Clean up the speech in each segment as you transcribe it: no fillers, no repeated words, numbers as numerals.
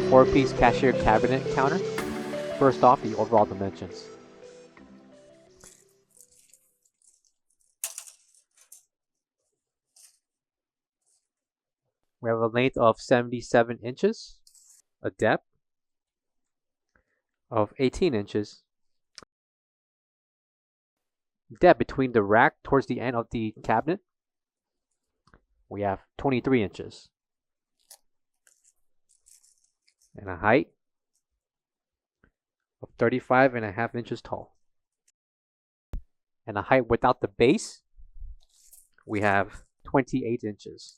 4-piece cashier cabinet counter. First off, the overall dimensions. We have a length of 77 inches, a depth of 18 inches, depth between the rack towards the end of the cabinet, we have 23 inches, and a height of 35.5 inches tall. And a height without the base, we have 28 inches.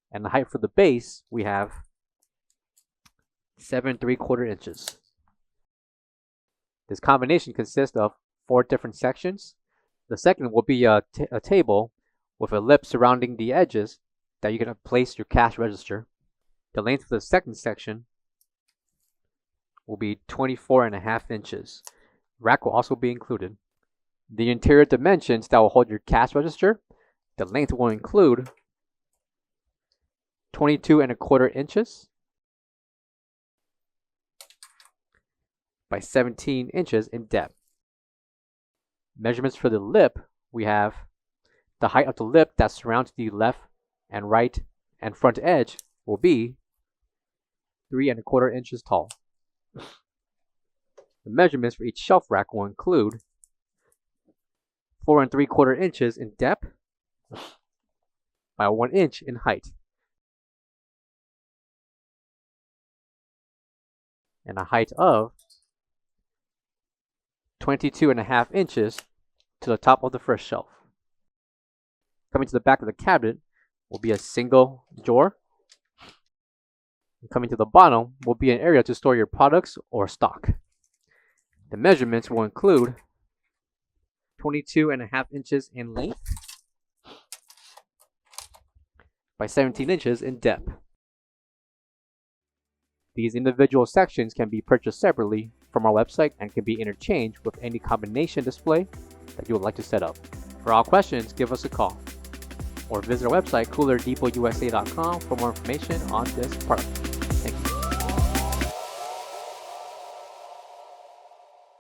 And the height for the base, we have 7 3/4 inches. This combination consists of 4 different sections. The second will be a table with a lip surrounding the edges that you're going to place your cash register. The length of the second section will be 24.5 inches. Rack will also be included. The interior dimensions that will hold your cash register, the length will include 22.25 inches by 17 inches in depth. Measurements for the lip, we have the height of the lip that surrounds the left and right and front edge will be 3.25 inches tall. The measurements for each shelf rack will include 4 3/4 inches in depth by 1 inch in height, and a height of 22.5 inches to the top of the first shelf. Coming to the back of the cabinet will be a single drawer. And coming to the bottom will be an area to store your products or stock. The measurements will include 22.5 inches in length by 17 inches in depth. These individual sections can be purchased separately from our website and can be interchanged with any combination display that you would like to set up. For all questions, give us a call or visit our website coolerdepotUSA.com for more information on this product.